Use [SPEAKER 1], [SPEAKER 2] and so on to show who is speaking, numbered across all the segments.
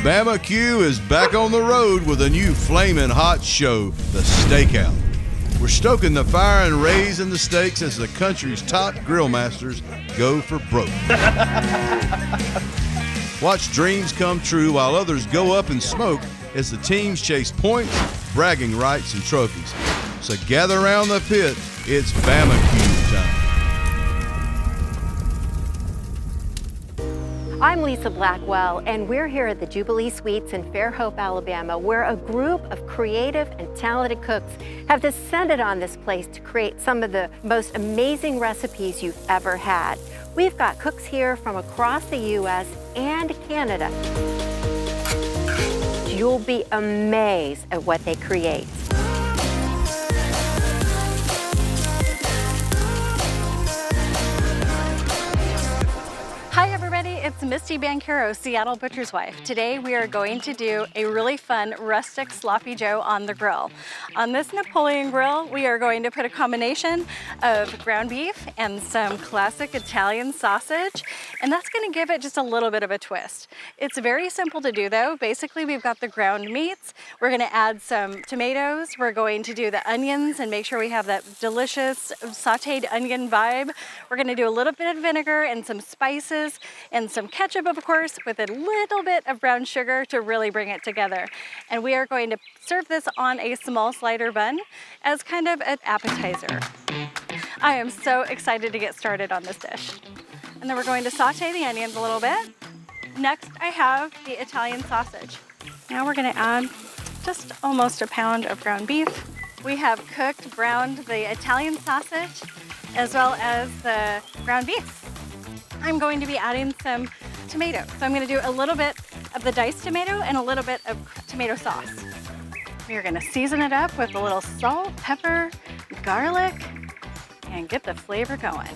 [SPEAKER 1] Bama-Q is back on the road with a new flaming hot show, The Stakeout. We're stoking the fire and raising the stakes as the country's top grill masters go for broke. Watch dreams come true while others go up in smoke as the teams chase points, bragging rights, and trophies. So gather around the pit, it's Bama-Q time.
[SPEAKER 2] I'm Lisa Blackwell, and we're here at the Jubilee Suites in Fairhope, Alabama, where a group of creative and talented cooks have descended on this place to create some of the most amazing recipes you've ever had. We've got cooks here from across the U.S. and Canada. You'll be amazed at what they create.
[SPEAKER 3] Hi everybody, it's Misty Bancaro, Seattle Butcher's Wife. Today we are going to do a really fun rustic sloppy joe on the grill. On this Napoleon grill, we are going to put a combination of ground beef and some classic Italian sausage, and that's going to give it just a little bit of a twist. It's very simple to do though. Basically, we've got the ground meats. We're going to add some tomatoes. We're going to do the onions and make sure we have that delicious sauteed onion vibe. We're going to do a little bit of vinegar and some spices and some ketchup, of course, with a little bit of brown sugar to really bring it together. And we are going to serve this on a small slider bun as kind of an appetizer. I am so excited to get started on this dish. And then we're going to saute the onions a little bit. Next, I have the Italian sausage. Now we're going to add just almost a pound of ground beef. We have cooked, browned the Italian sausage as well as the ground beef. I'm going to be adding some tomato. So I'm going to do a little bit of the diced tomato and a little bit of tomato sauce. We're going to season it up with a little salt, pepper, garlic, and get the flavor going.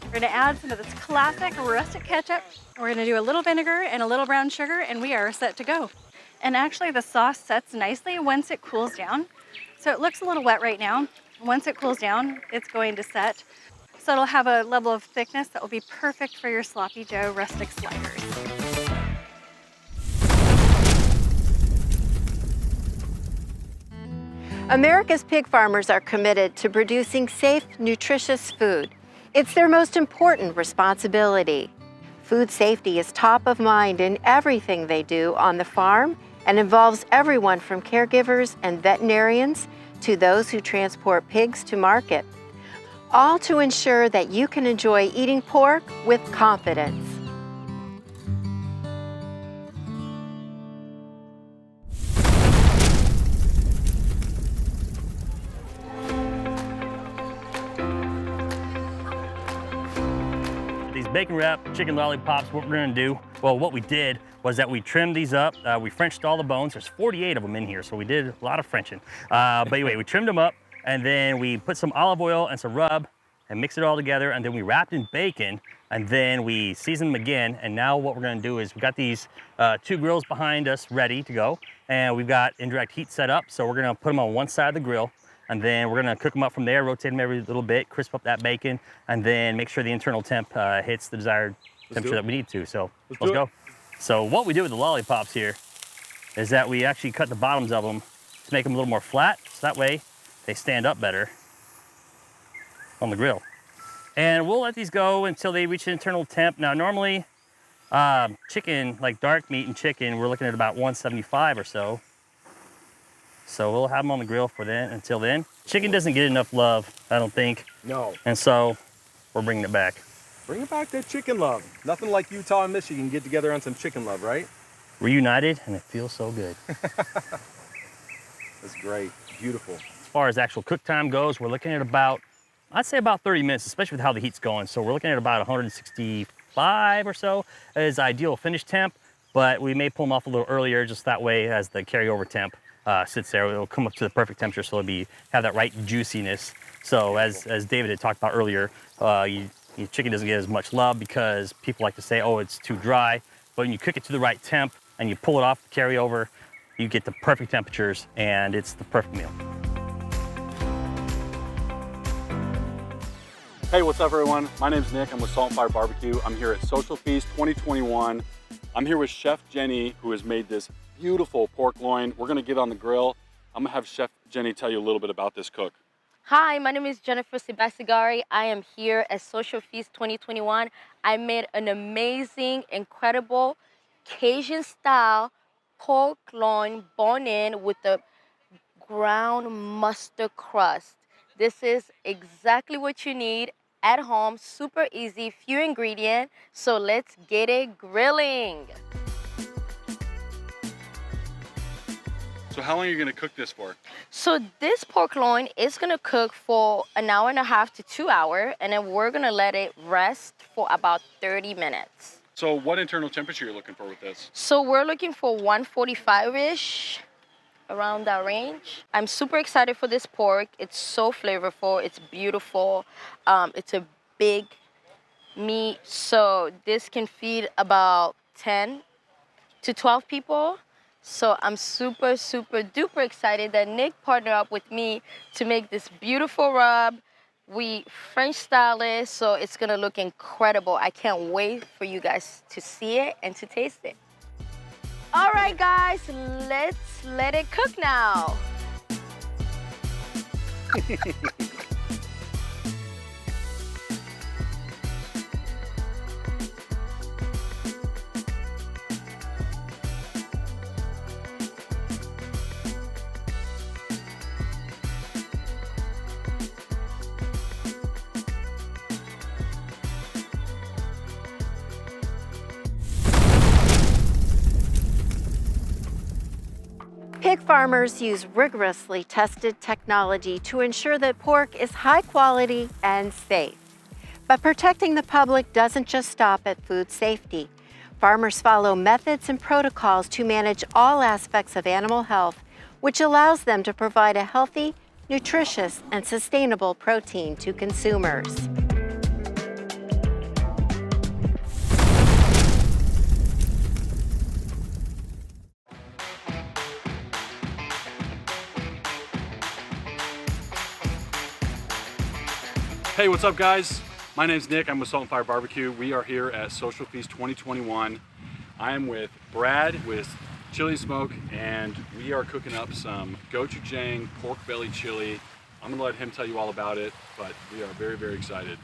[SPEAKER 3] We're going to add some of this classic rustic ketchup. We're going to do a little vinegar and a little brown sugar, and we are set to go. And actually the sauce sets nicely once it cools down. So it looks a little wet right now. Once it cools down, it's going to set. So it'll have a level of thickness that will be perfect for your sloppy joe rustic sliders.
[SPEAKER 2] America's pig farmers are committed to producing safe, nutritious food. It's their most important responsibility. Food safety is top of mind in everything they do on the farm and involves everyone from caregivers and veterinarians to those who transport pigs to market, all to ensure that you can enjoy eating pork with confidence.
[SPEAKER 4] These bacon wrap chicken lollipops, what we're gonna do, well, what we did was that we trimmed these up. We Frenched all the bones. There's 48 of them in here, so we did a lot of Frenching. But anyway, we trimmed them up, and then we put some olive oil and some rub and mix it all together, and then we wrapped in bacon, and then we seasoned them again. And now what we're gonna do is we got these 2 grills behind us ready to go, and we've got indirect heat set up, so we're gonna put them on one side of the grill, and then we're gonna cook them up from there, rotate them every little bit, crisp up that bacon, and then make sure the internal temp hits the desired temperature that we need to. So let's go. So what we do with the lollipops here is that we actually cut the bottoms of them to make them a little more flat, so that way they stand up better on the grill. And we'll let these go until they reach an internal temp. Now normally chicken, like dark meat and chicken, we're looking at about 175 or so. So we'll have them on the grill for then, until then. Chicken doesn't get enough love, I don't think.
[SPEAKER 5] No.
[SPEAKER 4] And so we're bringing it back.
[SPEAKER 5] Bring it back, that chicken love. Nothing like Utah and Michigan get together on some chicken love, right?
[SPEAKER 4] Reunited, and it feels so good.
[SPEAKER 5] That's great, beautiful.
[SPEAKER 4] As far as actual cook time goes, we're looking at about, I'd say about 30 minutes, especially with how the heat's going. So we're looking at about 165 or so as ideal finish temp, but we may pull them off a little earlier, just that way as the carryover temp sits there, it'll come up to the perfect temperature, so it'll have that right juiciness. So as David had talked about earlier, your chicken doesn't get as much love because people like to say, oh, it's too dry. But when you cook it to the right temp and you pull it off the carryover, you get the perfect temperatures, and it's the perfect meal.
[SPEAKER 6] Hey, what's up everyone? My name's Nick, I'm with Salt and Fire Barbecue. I'm here at Social Feast 2021 I'm here with Chef Jenny, who has made this beautiful pork loin. We're gonna get on the grill. I'm gonna have Chef Jenny tell you a little bit about this cook.
[SPEAKER 7] Hi, my name is Jennifer Sebasigari. I am here at Social Feast 2021. I made an amazing, incredible Cajun-style pork loin bone-in with the ground mustard crust. This is exactly what you need at home, super easy, few ingredients. So let's get it grilling.
[SPEAKER 6] So how long are you gonna cook this for?
[SPEAKER 7] So this pork loin is gonna cook for an hour and a half to 2 hours, and then we're gonna let it rest for about 30 minutes.
[SPEAKER 6] So what internal temperature are you looking for with this?
[SPEAKER 7] So we're looking for 145-ish, around that range. I'm super excited for this pork. It's so flavorful, it's beautiful. It's a big meat, so this can feed about 10 to 12 people. So I'm super, super duper excited that Nick partnered up with me to make this beautiful rub. We French style it, so it's gonna look incredible. I can't wait for you guys to see it and to taste it. All right, guys, let's let it cook now.
[SPEAKER 2] Pig farmers use rigorously tested technology to ensure that pork is high quality and safe. But protecting the public doesn't just stop at food safety. Farmers follow methods and protocols to manage all aspects of animal health, which allows them to provide a healthy, nutritious, and sustainable protein to consumers.
[SPEAKER 6] Hey, what's up guys? My name's Nick, I'm with Salt and Fire Barbecue. We are here at Social Feast 2021. I am with Brad with Chili Smoke, and we are cooking up some gochujang pork belly chili. I'm gonna let him tell you all about it, but we are very, very excited.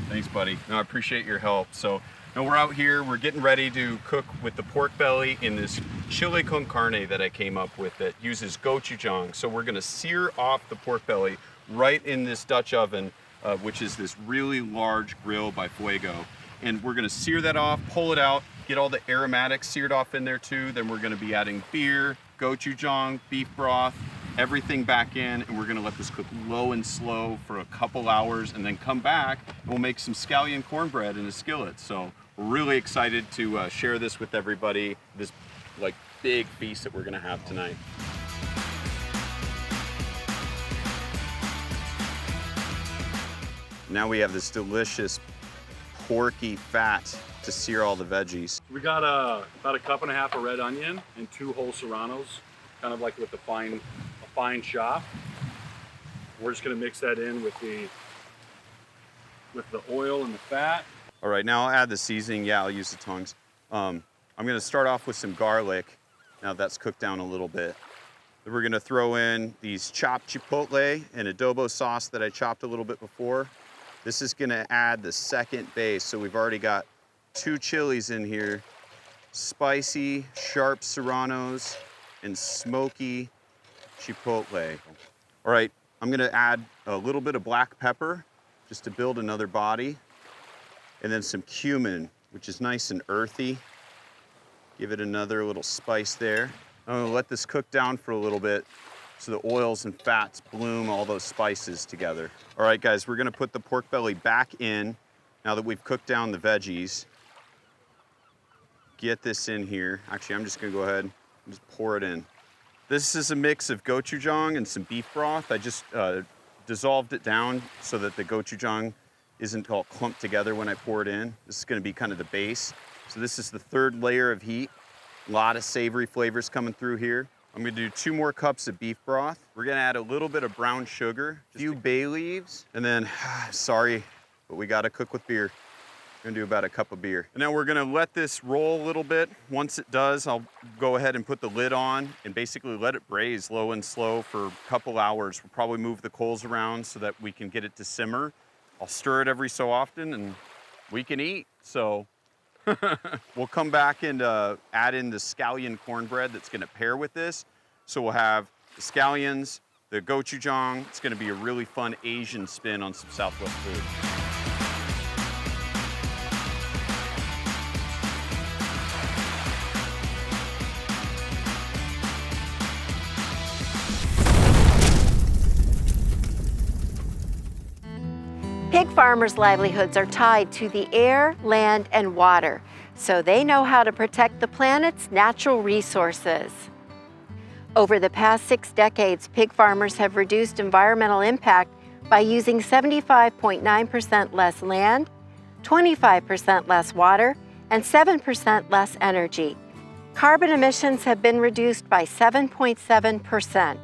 [SPEAKER 8] Thanks, buddy. No, I appreciate your help. So, no, we're out here, we're getting ready to cook with the pork belly in this chili con carne that I came up with that uses gochujang. So we're gonna sear off the pork belly right in this Dutch oven, which is this really large grill by Fuego. And we're gonna sear that off, pull it out, get all the aromatics seared off in there too. Then we're gonna be adding beer, gochujang, beef broth, everything back in, and we're gonna let this cook low and slow for a couple hours, and then come back and we'll make some scallion cornbread in a skillet. So we're really excited to share this with everybody, this like big feast that we're gonna have tonight. Now we have this delicious porky fat to sear all the veggies.
[SPEAKER 6] We got about a cup and a half of red onion and 2 whole serranos, kind of like with a fine chop. We're just gonna mix that in with the oil and the fat.
[SPEAKER 8] All right, now I'll add the seasoning. Yeah, I'll use the tongs. I'm gonna start off with some garlic. Now that's cooked down a little bit. Then we're gonna throw in these chopped chipotle and adobo sauce that I chopped a little bit before. This is gonna add the second base. So we've already got 2 chilies in here, spicy, sharp serranos, and smoky chipotle. All right, I'm gonna add a little bit of black pepper just to build another body, and then some cumin, which is nice and earthy. Give it another little spice there. I'm gonna let this cook down for a little bit so the oils and fats bloom all those spices together. All right, guys, we're gonna put the pork belly back in now that we've cooked down the veggies. Get this in here. Actually, I'm just gonna go ahead and just pour it in. This is a mix of gochujang and some beef broth. I just dissolved it down so that the gochujang isn't all clumped together when I pour it in. This is gonna be kind of the base. So this is the 3rd layer of heat. A lot of savory flavors coming through here. I'm gonna do 2 more cups of beef broth. We're gonna add a little bit of brown sugar, a few bay leaves, and then, sorry, but we gotta cook with beer. We're gonna do about a cup of beer. And now we're gonna let this roll a little bit. Once it does, I'll go ahead and put the lid on and basically let it braise low and slow for a couple hours. We'll probably move the coals around so that we can get it to simmer. I'll stir it every so often and we can eat, so. We'll come back and add in the scallion cornbread that's gonna pair with this. So we'll have the scallions, the gochujang. It's gonna be a really fun Asian spin on some Southwest food.
[SPEAKER 2] Pig farmers' livelihoods are tied to the air, land, and water, so they know how to protect the planet's natural resources. Over the past 6 decades, pig farmers have reduced environmental impact by using 75.9% less land, 25% less water, and 7% less energy. Carbon emissions have been reduced by 7.7%.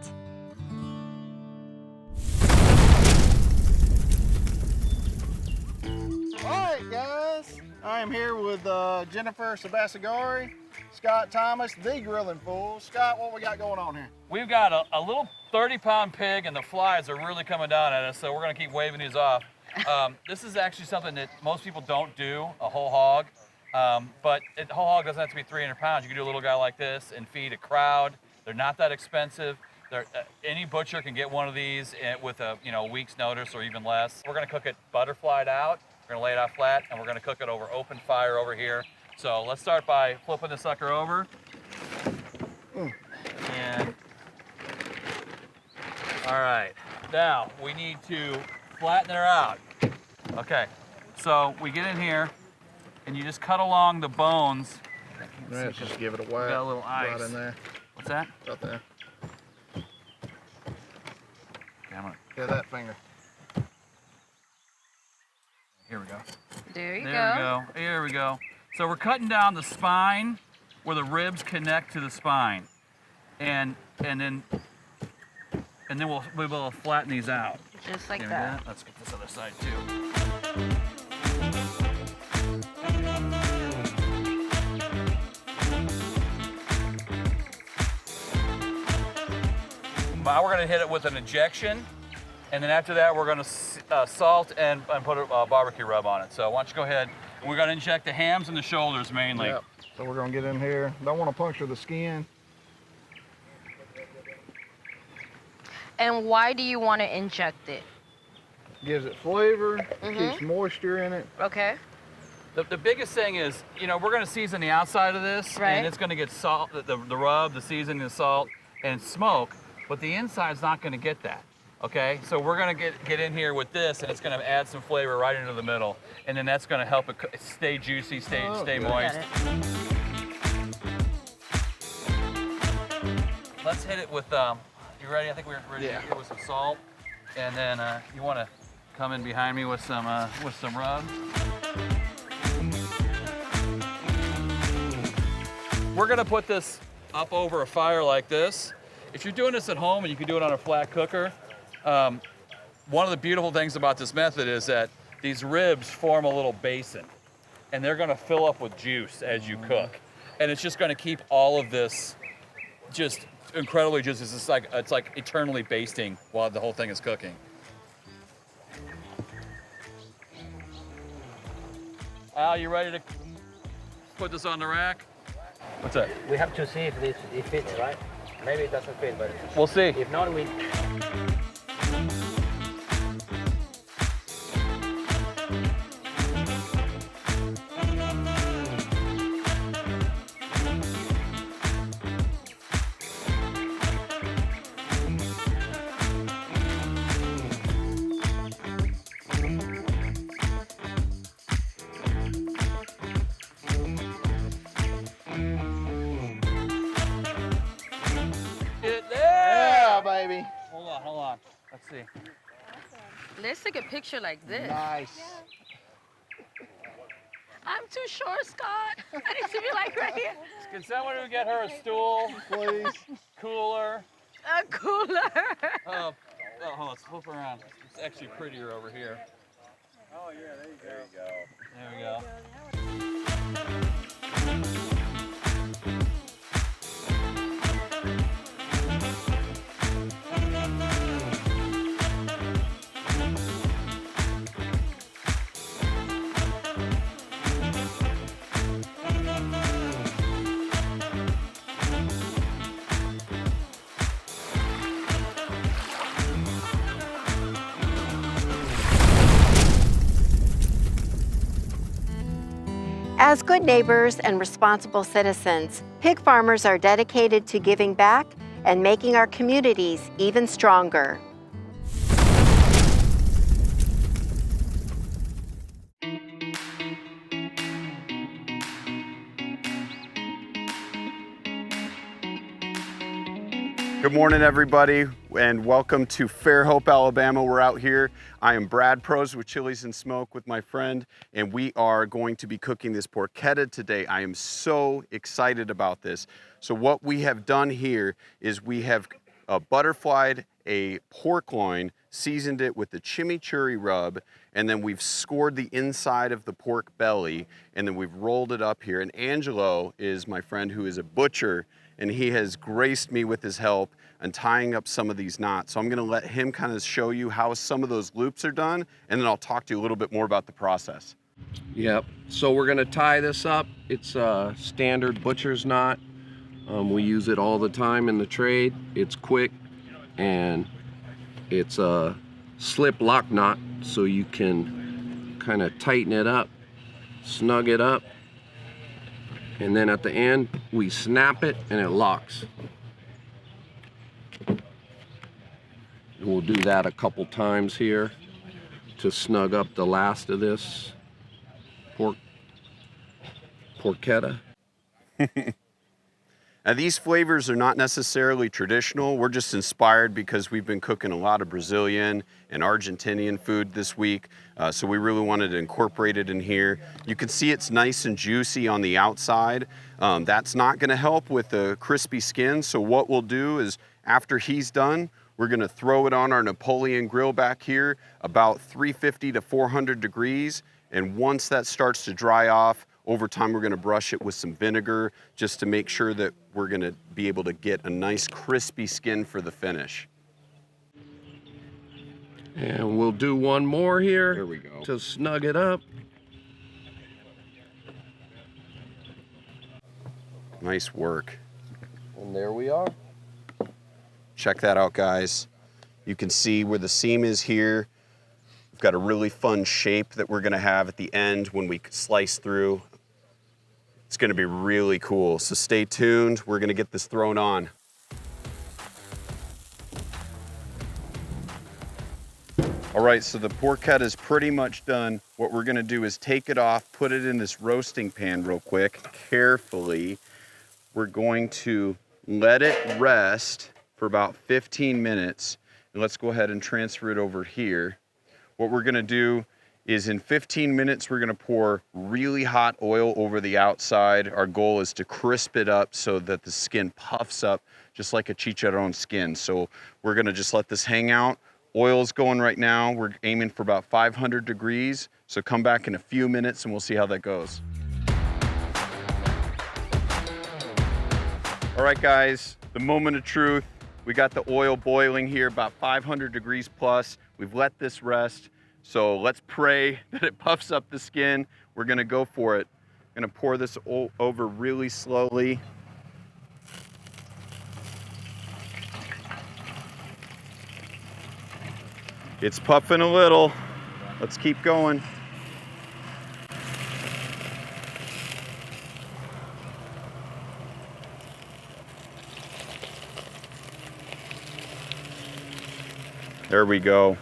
[SPEAKER 9] All right, guys. I am here with Jennifer Sabasagari, Scott Thomas, the Grilling Fool. Scott, what we got going on here?
[SPEAKER 10] We've got a little 30-pound pig, and the flies are really coming down at us, so we're gonna keep waving these off. This is actually something that most people don't do, a whole hog. But a whole hog doesn't have to be 300 pounds. You can do a little guy like this and feed a crowd. They're not that expensive. Any butcher can get one of these with a week's notice or even less. We're gonna cook it butterflied out. We're gonna lay it out flat, and we're gonna cook it over open fire over here. So let's start by flipping the sucker over. And all right, now we need to flatten her out. Okay, so we get in here, and you just cut along the bones.
[SPEAKER 9] Let's just give it a whack.
[SPEAKER 10] Got a little ice.
[SPEAKER 9] Right in there.
[SPEAKER 10] What's that?
[SPEAKER 9] Right there.
[SPEAKER 10] Damn it.
[SPEAKER 9] Yeah, that finger.
[SPEAKER 10] Here we go.
[SPEAKER 7] There you
[SPEAKER 10] There we go. Here we go. So we're cutting down the spine where the ribs connect to the spine, and then we'll flatten these out.
[SPEAKER 7] Just like
[SPEAKER 10] Give me
[SPEAKER 7] that.
[SPEAKER 10] Let's get this other side too. Now we're going to hit it with an injection, and then after that we're going to salt and put a barbecue rub on it. So why don't you go ahead. We're going to inject the hams and the shoulders mainly.
[SPEAKER 9] Yep. So we're gonna get in here. Don't want to puncture the skin.
[SPEAKER 7] And why do you want to inject it?
[SPEAKER 9] Gives it flavor, keeps moisture in it.
[SPEAKER 7] Okay.
[SPEAKER 10] The biggest thing is, we're going to season the outside of this,
[SPEAKER 7] Right.
[SPEAKER 10] and it's going to get salt, the rub, the seasoning, the salt, and smoke, but the inside's not going to get that. Okay, so we're gonna get in here with this, and it's gonna add some flavor right into the middle, and then that's gonna help it stay juicy, stay moist. Let's hit it with, you ready? I think we're ready to hit it with some salt, and then you wanna come in behind me with some rub. We're gonna put this up over a fire like this. If you're doing this at home, and you can do it on a flat cooker, one of the beautiful things about this method is that these ribs form a little basin, and they're gonna fill up with juice as you cook. And it's just gonna keep all of this just incredibly juicy. It's like eternally basting while the whole thing is cooking. Al, you ready to put this on the rack? What's that?
[SPEAKER 11] We have to see if it fits, right? Maybe it doesn't fit, but
[SPEAKER 10] We'll see.
[SPEAKER 11] if not, we...
[SPEAKER 9] Yeah, baby.
[SPEAKER 10] Hold on. Let's see.
[SPEAKER 7] Let's take a picture like this.
[SPEAKER 9] Nice.
[SPEAKER 7] I'm too short, Scott. I need to be like right here.
[SPEAKER 10] Can someone get her a stool,
[SPEAKER 9] Please.
[SPEAKER 10] cooler?
[SPEAKER 7] A cooler.
[SPEAKER 10] Hold on, let's flip around. It's actually prettier over here.
[SPEAKER 5] Oh yeah, there you go.
[SPEAKER 10] There we go.
[SPEAKER 2] As good neighbors and responsible citizens, pig farmers are dedicated to giving back and making our communities even stronger.
[SPEAKER 8] Good morning, everybody, and welcome to Fairhope, Alabama. We're out here. I am Brad Pros with Chilies and Smoke with my friend, and we are going to be cooking this porchetta today. I am so excited about this. So what we have done here is we have butterflied a pork loin, seasoned it with the chimichurri rub, and then we've scored the inside of the pork belly, and then we've rolled it up here. And Angelo is my friend who is a butcher, and he has graced me with his help and tying up some of these knots. So I'm gonna let him kind of show you how some of those loops are done, and then I'll talk to you a little bit more about the process.
[SPEAKER 12] Yep, so we're gonna tie this up. It's a standard butcher's knot. We use it all the time in the trade. It's quick, and it's a slip lock knot, so you can kind of tighten it up, snug it up, and then at the end we snap it and it locks. And we'll do that a couple times here to snug up the last of this porchetta.
[SPEAKER 8] Now these flavors are not necessarily traditional. We're just inspired because we've been cooking a lot of Brazilian and Argentinian food this week. So we really wanted to incorporate it in here. You can see it's nice and juicy on the outside. That's not gonna help with the crispy skin. So what we'll do is after he's done, we're gonna throw it on our Napoleon grill back here, about 350 to 400 degrees. And once that starts to dry off, over time, we're gonna brush it with some vinegar just to make sure that we're gonna be able to get a nice crispy skin for the finish.
[SPEAKER 12] And we'll do one more here.
[SPEAKER 8] There we go.
[SPEAKER 12] To snug it up.
[SPEAKER 8] Nice work.
[SPEAKER 12] And there we are.
[SPEAKER 8] Check that out, guys. You can see where the seam is here. We've got a really fun shape that we're gonna have at the end when we slice through. It's gonna be really cool, so stay tuned. We're gonna get this thrown on. All right, so the porchetta is pretty much done. What we're gonna do is take it off, put it in this roasting pan real quick, carefully. We're going to let it rest for about 15 minutes. And let's go ahead and transfer it over here. What we're gonna do is in 15 minutes, we're gonna pour really hot oil over the outside. Our goal is to crisp it up so that the skin puffs up just like a chicharron skin. So we're gonna just let this hang out. Oil's going right now. We're aiming for about 500 degrees. So come back in a few minutes and we'll see how that goes. All right, guys, the moment of truth. We got the oil boiling here, about 500 degrees plus. We've let this rest. So let's pray that it puffs up the skin. We're gonna go for it. I'm gonna pour this over really slowly. It's puffing a little. Let's keep going. There we go.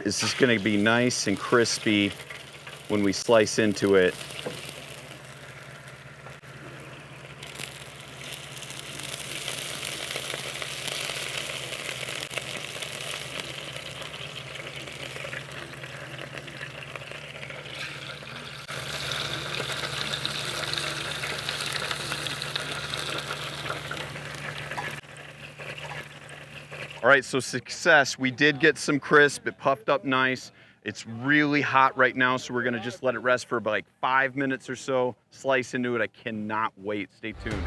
[SPEAKER 8] This is gonna be nice and crispy when we slice into it. All right, so success. We did get some crisp. It puffed up nice. It's really hot right now, so we're gonna just let it rest for about like 5 minutes or so. Slice into it. I cannot wait. Stay tuned.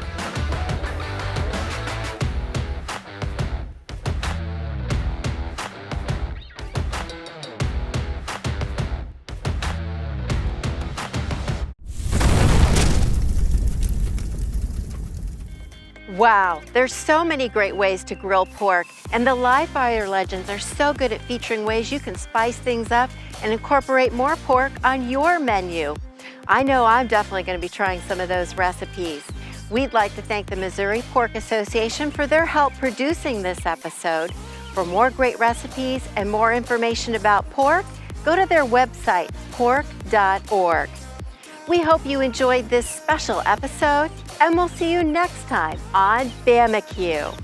[SPEAKER 2] Wow, there's so many great ways to grill pork, and the live fire legends are so good at featuring ways you can spice things up and incorporate more pork on your menu. I know I'm definitely going to be trying some of those recipes. We'd like to thank the Missouri Pork Association for their help producing this episode. For more great recipes and more information about pork, go to their website, pork.org. We hope you enjoyed this special episode, and we'll see you next time on Bama-Q.